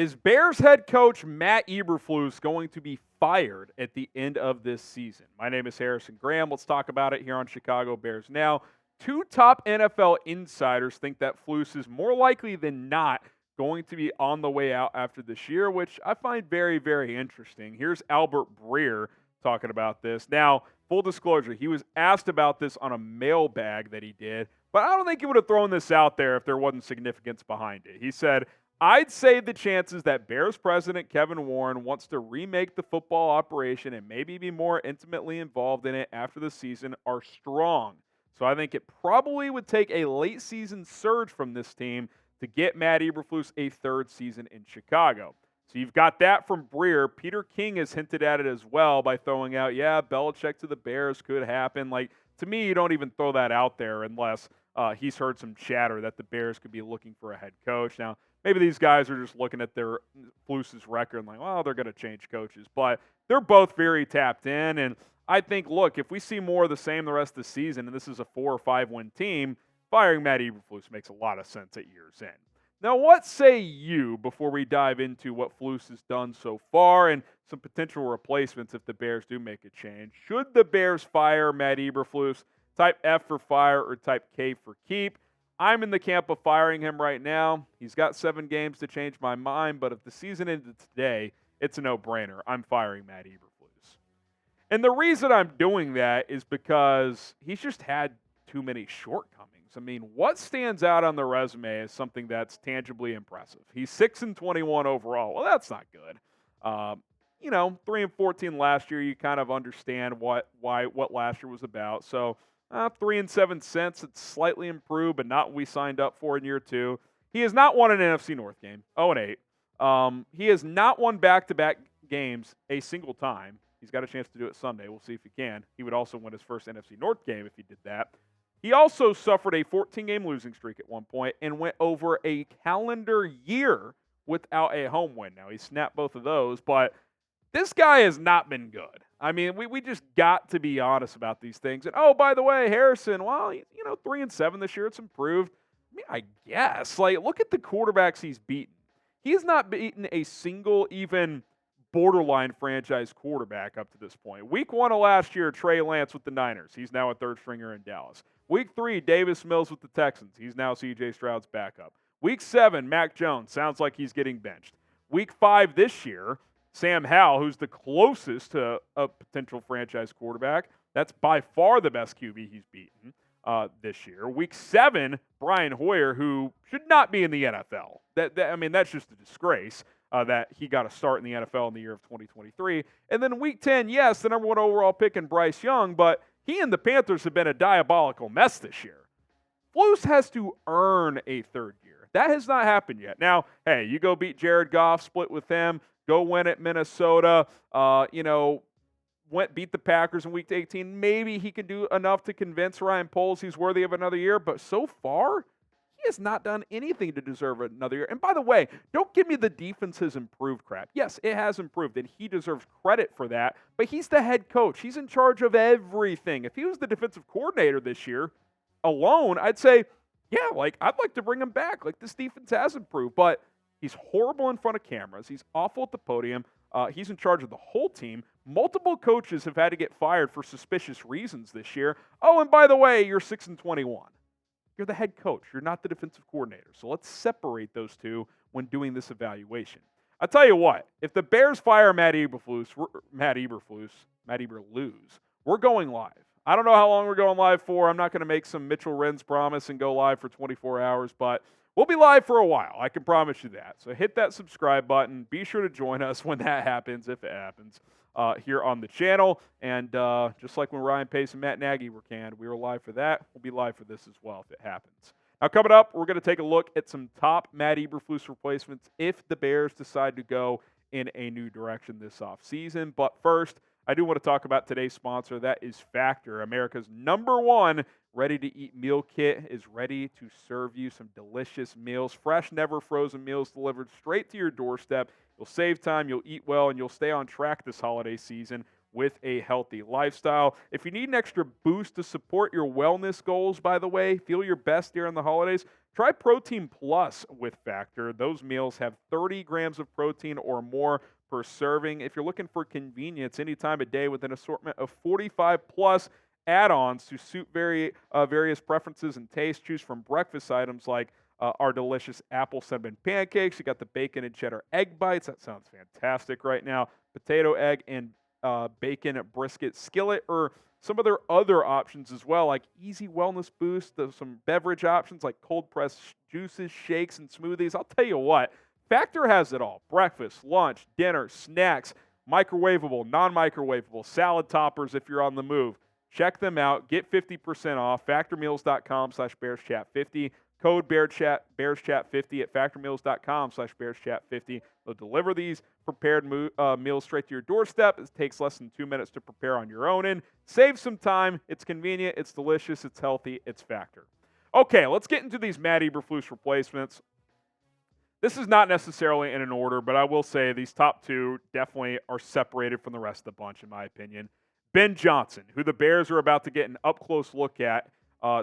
Is Bears head coach Matt Eberflus going to be fired at the end of this season? My name is Harrison Graham. Let's talk about it here on Chicago Bears Now. Two top NFL insiders think that Flus is more likely than not going to be on the way out after this year, which I find very, very interesting. Here's Albert Breer talking about this. Now, full disclosure, he was asked about this on a mailbag that he did, but I don't think he would have thrown this out there if there wasn't significance behind it. He said, I'd say the chances that Bears president Kevin Warren wants to remake the football operation and maybe be more intimately involved in it after the season are strong. So I think it probably would take a late season surge from this team to get Matt Eberflus a third season in Chicago. So you've got that from Breer. Peter King has hinted at it as well by throwing out, Belichick to the Bears could happen. Like, to me, you don't even throw that out there unless he's heard some chatter that the Bears could be looking for a head coach. Now, maybe these guys are just looking at their Flus's record and like, well, they're going to change coaches. But they're both very tapped in. And I think, look, if we see more of the same the rest of the season, and this is a 4 or 5 win team, firing Matt Eberflus makes a lot of sense at year's end. Now, what say you before we dive into what Flus has done so far and some potential replacements if the Bears do make a change? Should the Bears fire Matt Eberflus? Type F for fire or type K for keep? I'm in the camp of firing him right now. He's got 7 games to change my mind, but if the season ended today, it's a no-brainer. I'm firing Matt Eberflus. And the reason I'm doing that is because he's just had too many shortcomings. I mean, what stands out on the resume is something that's tangibly impressive. He's 6-21 overall. Well, that's not good. 3-14 last year. You kind of understand what last year was about. So 3-7 since. It's slightly improved, but not what we signed up for in year 2. He has not won an NFC North game. 0-8. He has not won back-to-back games a single time. He's got a chance to do it Sunday. We'll see if he can. He would also win his first NFC North game if he did that. He also suffered a 14-game losing streak at one point and went over a calendar year without a home win. Now, he snapped both of those, but this guy has not been good. I mean, we just got to be honest about these things. And, oh, by the way, Harrison, 3-7 this year, it's improved. I mean, I guess. Like, look at the quarterbacks he's beaten. He has not beaten a single even borderline franchise quarterback up to this point. Week 1 of last year, Trey Lance with the Niners. He's now a third stringer in Dallas. Week 3, Davis Mills with the Texans. He's now C.J. Stroud's backup. Week 7, Mac Jones. Sounds like he's getting benched. Week 5 this year, Sam Howell, who's the closest to a potential franchise quarterback. That's by far the best QB he's beaten this year. Week 7, Brian Hoyer, who should not be in the NFL. That's just a disgrace that he got a start in the NFL in the year of 2023. And then Week 10, yes, the number 1 overall pick in Bryce Young, but he and the Panthers have been a diabolical mess this year. Flus has to earn a third year. That has not happened yet. Now, hey, you go beat Jared Goff, split with him, go win at Minnesota, beat the Packers in Week 18. Maybe he can do enough to convince Ryan Poles he's worthy of another year, but so far, he has not done anything to deserve another year. And by the way, don't give me the defense has improved crap. Yes, it has improved, and he deserves credit for that, but he's the head coach. He's in charge of everything. If he was the defensive coordinator this year alone, I'd say, I'd like to bring him back. Like, this defense has improved, but he's horrible in front of cameras. He's awful at the podium. He's in charge of the whole team. Multiple coaches have had to get fired for suspicious reasons this year. Oh, and by the way, you're 6-21. You're the head coach. You're not the defensive coordinator. So let's separate those two when doing this evaluation. I'll tell you what, if the Bears fire Matt Eberflus, we're going live. I don't know how long we're going live for. I'm not going to make some Mitchell Renz promise and go live for 24 hours, but we'll be live for a while. I can promise you that. So hit that subscribe button. Be sure to join us when that happens, if it happens, here on the channel. And just like when Ryan Pace and Matt Nagy were canned, we were live for that. We'll be live for this as well if it happens. Now, coming up, we're going to take a look at some top Matt Eberflus replacements if the Bears decide to go in a new direction this offseason. But first, I do want to talk about today's sponsor. That is Factor, America's #1 ready-to-eat meal kit is ready to serve you some delicious meals, fresh, never frozen meals delivered straight to your doorstep. You'll save time, you'll eat well, and you'll stay on track this holiday season with a healthy lifestyle. If you need an extra boost to support your wellness goals, by the way, feel your best during the holidays, try Protein Plus with Factor. Those meals have 30 grams of protein or more per serving. If you're looking for convenience any time of day with an assortment of 45 plus add-ons to suit various preferences and tastes, choose from breakfast items like our delicious apple cinnamon pancakes. You got the bacon and cheddar egg bites. That sounds fantastic right now. Potato, egg, and bacon brisket skillet, or some of their other options as well, like easy wellness boost, some beverage options like cold pressed juices, shakes, and smoothies. I'll tell you what, Factor has it all. Breakfast, lunch, dinner, snacks, microwavable, non-microwavable, salad toppers if you're on the move. Check them out. Get 50% off. factormeals.com/BearsChat50. Code BearsChat50 at factormeals.com/BearsChat50. They'll deliver these prepared meals straight to your doorstep. It takes less than 2 minutes to prepare on your own end. Save some time. It's convenient. It's delicious. It's healthy. It's Factor. Okay, let's get into these Matt Eberflus replacements. This is not necessarily in an order, but I will say these top two definitely are separated from the rest of the bunch, in my opinion. Ben Johnson, who the Bears are about to get an up-close look at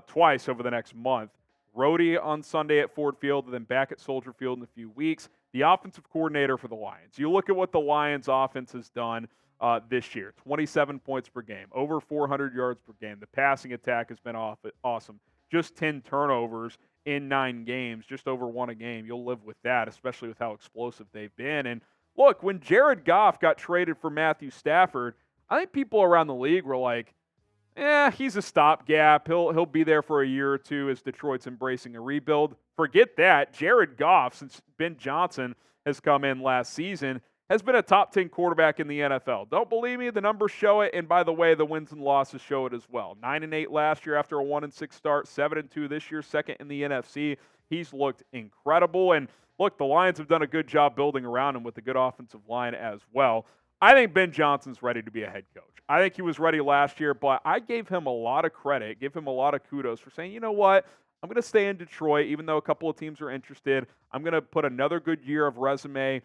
twice over the next month. Roadie on Sunday at Ford Field, and then back at Soldier Field in a few weeks. The offensive coordinator for the Lions. You look at what the Lions offense has done this year. 27 points per game, over 400 yards per game. The passing attack has been awesome. Just 10 turnovers in 9 games, just over 1 a game. You'll live with that, especially with how explosive they've been. And look, when Jared Goff got traded for Matthew Stafford, I think people around the league were like, he's a stopgap. He'll be there for a year or two as Detroit's embracing a rebuild. Forget that. Jared Goff, since Ben Johnson has come in last season, has been a top 10 quarterback in the NFL. Don't believe me? The numbers show it. And by the way, the wins and losses show it as well. 9-8 last year after a 1-6 start, 7-2 this year, second in the NFC. He's looked incredible. And look, the Lions have done a good job building around him with a good offensive line as well. I think Ben Johnson's ready to be a head coach. I think he was ready last year, but I gave him a lot of credit, give him a lot of kudos for saying, you know what, I'm going to stay in Detroit, even though a couple of teams are interested. I'm going to put another good year of resume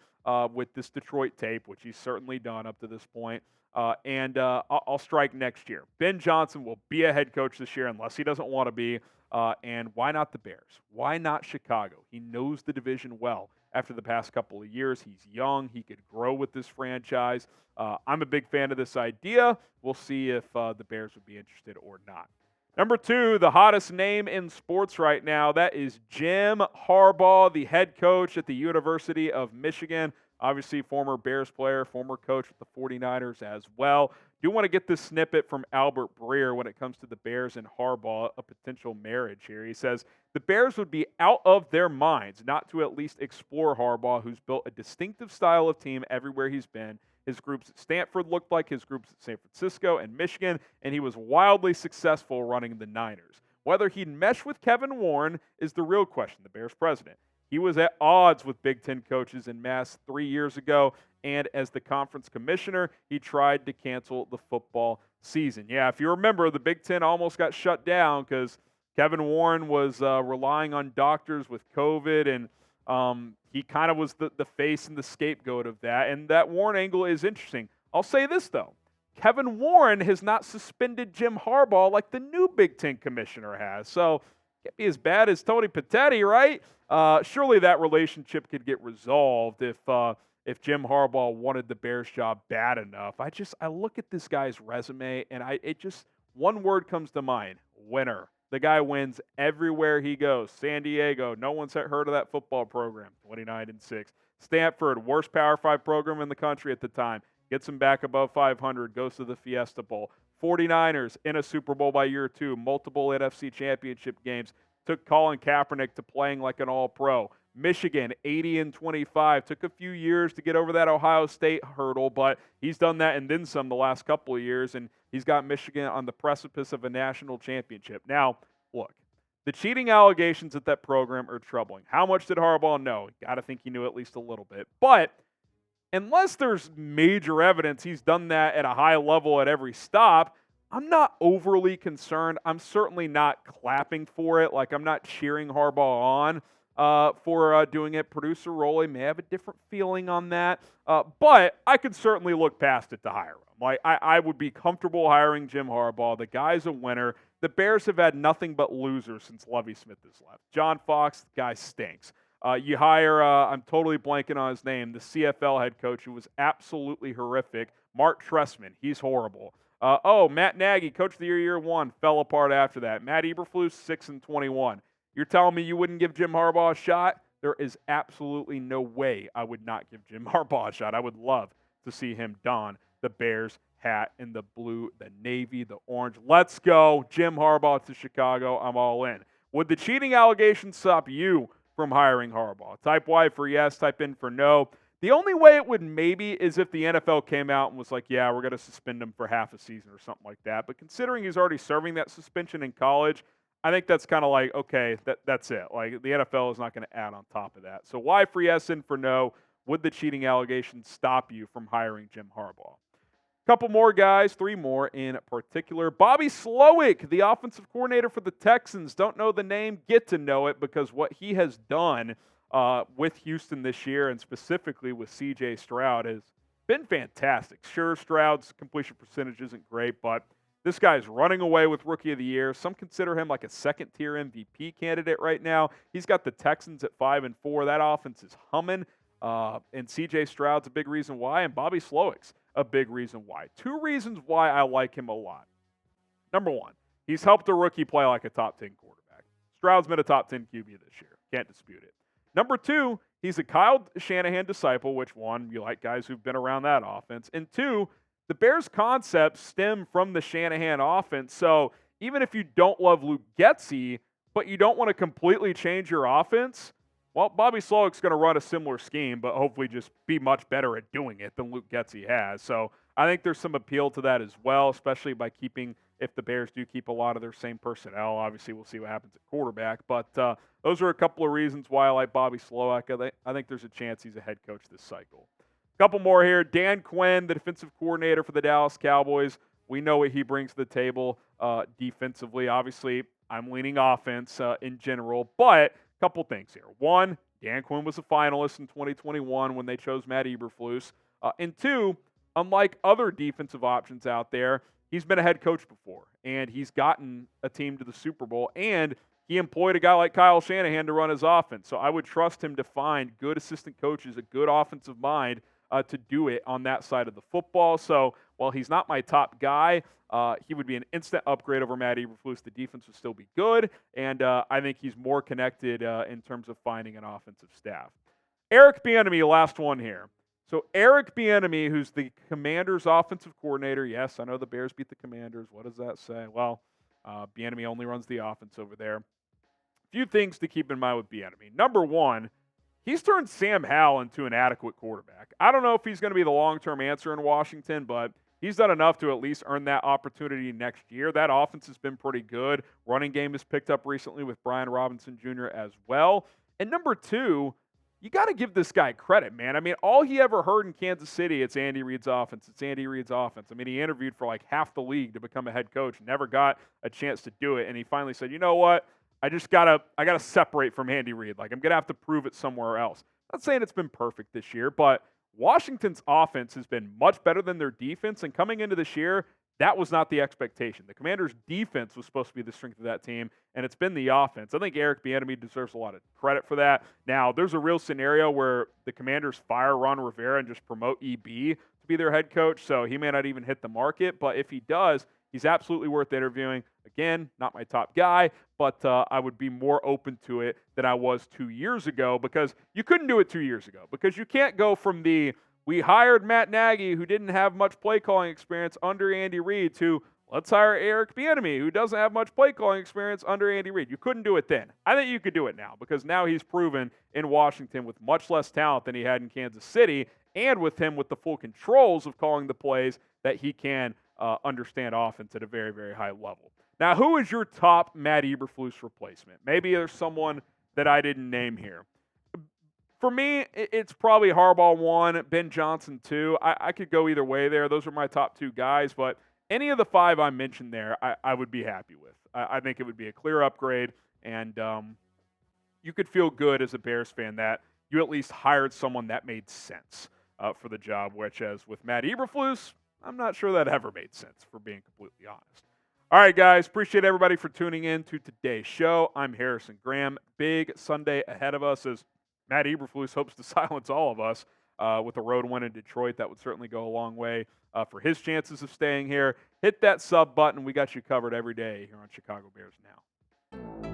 with this Detroit tape, which he's certainly done up to this point, and I'll strike next year. Ben Johnson will be a head coach this year unless he doesn't want to be, and why not the Bears? Why not Chicago? He knows the division well. After the past couple of years, he's young. He could grow with this franchise. I'm a big fan of this idea. We'll see if the Bears would be interested or not. Number 2, the hottest name in sports right now, that is Jim Harbaugh, the head coach at the University of Michigan. Obviously, former Bears player, former coach with the 49ers as well. Do want to get this snippet from Albert Breer when it comes to the Bears and Harbaugh, a potential marriage here. He says, the Bears would be out of their minds not to at least explore Harbaugh, who's built a distinctive style of team everywhere he's been. His groups at Stanford looked like his groups at San Francisco and Michigan, and he was wildly successful running the Niners. Whether he'd mesh with Kevin Warren is the real question, the Bears president. He was at odds with Big Ten coaches en masse 3 years ago, and as the conference commissioner, he tried to cancel the football season. Yeah, if you remember, the Big Ten almost got shut down because Kevin Warren was relying on doctors with COVID, and he kind of was the face and the scapegoat of that. And that Warren angle is interesting. I'll say this, though. Kevin Warren has not suspended Jim Harbaugh like the new Big Ten commissioner has. So can't be as bad as Tony Petitti, right? Surely that relationship could get resolved if Jim Harbaugh wanted the Bears job bad enough. I look at this guy's resume, and one word comes to mind: winner. The guy wins everywhere he goes. San Diego, no one's heard of that football program, 29-6. Stanford, worst Power 5 program in the country at the time. Gets him back above 500, goes to the Fiesta Bowl. 49ers in a Super Bowl by year 2, multiple NFC championship games. Took Colin Kaepernick to playing like an all-pro. Michigan, 80-25. Took a few years to get over that Ohio State hurdle, but he's done that and then some the last couple of years, and he's got Michigan on the precipice of a national championship. Now, look, the cheating allegations at that program are troubling. How much did Harbaugh know? Got to think he knew at least a little bit. But unless there's major evidence he's done that at a high level at every stop, I'm not overly concerned. I'm certainly not clapping for it. Like, I'm not cheering Harbaugh on for doing it. Producer Rolly may have a different feeling on that. But I could certainly look past it to hire him. Like, I would be comfortable hiring Jim Harbaugh. The guy's a winner. The Bears have had nothing but losers since Lovie Smith has left. John Fox, the guy stinks. You hire, I'm totally blanking on his name, the CFL head coach who was absolutely horrific, Mark Trestman. He's horrible. Matt Nagy, coach of the year 1, fell apart after that. Matt Eberflus, 6-21. You're telling me you wouldn't give Jim Harbaugh a shot? There is absolutely no way I would not give Jim Harbaugh a shot. I would love to see him don the Bears hat in the blue, the navy, the orange. Let's go. Jim Harbaugh to Chicago. I'm all in. Would the cheating allegations stop you from hiring Harbaugh? Type Y for yes, type in for no. The only way it would maybe is if the NFL came out and was like, yeah, we're going to suspend him for half a season or something like that. But considering he's already serving that suspension in college, I think that's kind of like, okay, that's it. Like, the NFL is not going to add on top of that. So Y for yes and for no. Would the cheating allegations stop you from hiring Jim Harbaugh? Couple more guys, 3 more in particular. Bobby Slowick, the offensive coordinator for the Texans. Don't know the name, get to know it, because what he has done with Houston this year, and specifically with C.J. Stroud, has been fantastic. Sure, Stroud's completion percentage isn't great, but this guy's running away with Rookie of the Year. Some consider him like a second-tier MVP candidate right now. He's got the Texans at 5-4. That offense is humming, and C.J. Stroud's a big reason why, and Bobby Slowick's a big reason why. 2 reasons why I like him a lot. Number 1, he's helped a rookie play like a top 10 quarterback. Stroud's been a top 10 QB this year. Can't dispute it. Number 2, he's a Kyle Shanahan disciple, which, 1, you like guys who've been around that offense. And 2, the Bears' concepts stem from the Shanahan offense. So even if you don't love Luke Getsy, but you don't want to completely change your offense, well, Bobby Slowick's going to run a similar scheme, but hopefully just be much better at doing it than Luke Getsy has. So I think there's some appeal to that as well, especially by keeping, if the Bears do keep a lot of their same personnel. Obviously, we'll see what happens at quarterback. But those are a couple of reasons why I like Bobby Slowick. I think there's a chance he's a head coach this cycle. A couple more here. Dan Quinn, the defensive coordinator for the Dallas Cowboys. We know what he brings to the table defensively. Obviously, I'm leaning offense in general, but couple things here. 1, Dan Quinn was a finalist in 2021 when they chose Matt Eberflus. And 2, unlike other defensive options out there, he's been a head coach before, and he's gotten a team to the Super Bowl, and he employed a guy like Kyle Shanahan to run his offense. So I would trust him to find good assistant coaches, a good offensive mind to do it on that side of the football. So while he's not my top guy, he would be an instant upgrade over Matt Eberflus. The defense would still be good, and I think he's more connected in terms of finding an offensive staff. Eric Bieniemy, last one here. So Eric Bieniemy, who's the Commanders' offensive coordinator. Yes, I know the Bears beat the Commanders. What does that say? Well, Bieniemy only runs the offense over there. A few things to keep in mind with Bieniemy. Number 1, he's turned Sam Howell into an adequate quarterback. I don't know if he's going to be the long-term answer in Washington, but he's done enough to at least earn that opportunity next year. That offense has been pretty good. Running game has picked up recently with Brian Robinson Jr. as well. And number 2, you got to give this guy credit, man. I mean, all he ever heard in Kansas City, it's Andy Reid's offense. It's Andy Reid's offense. I mean, he interviewed for like half the league to become a head coach, never got a chance to do it. And he finally said, you know what? I gotta separate from Andy Reid. Like, I'm gonna have to prove it somewhere else. Not saying it's been perfect this year, but Washington's offense has been much better than their defense, and coming into this year, that was not the expectation. The Commanders' defense was supposed to be the strength of that team, and it's been the offense. I think Eric Bieniemy deserves a lot of credit for that. Now, there's a real scenario where the Commanders fire Ron Rivera and just promote EB to be their head coach, so he may not even hit the market, but if he does, he's absolutely worth interviewing. Again, not my top guy, but I would be more open to it than I was 2 years ago, because you couldn't do it 2 years ago, because you can't go from the we hired Matt Nagy, who didn't have much play calling experience under Andy Reid, to let's hire Eric Bieniemy, who doesn't have much play calling experience under Andy Reid. You couldn't do it then. I think you could do it now, because now he's proven in Washington with much less talent than he had in Kansas City, and with him with the full controls of calling the plays, that he can understand offense at a very, very high level. Now, who is your top Matt Eberflus replacement? Maybe there's someone that I didn't name here. For me, it's probably Harbaugh 1, Ben Johnson 2. I could go either way there. Those are my top 2 guys, but any of the 5 I mentioned there, I would be happy with. I think it would be a clear upgrade, and you could feel good as a Bears fan that you at least hired someone that made sense for the job, which, as with Matt Eberflus, I'm not sure that ever made sense, for being completely honest. All right, guys. Appreciate everybody for tuning in to today's show. I'm Harrison Graham. Big Sunday ahead of us as Matt Eberflus hopes to silence all of us with a road win in Detroit. That would certainly go a long way for his chances of staying here. Hit that sub button. We got you covered every day here on Chicago Bears Now.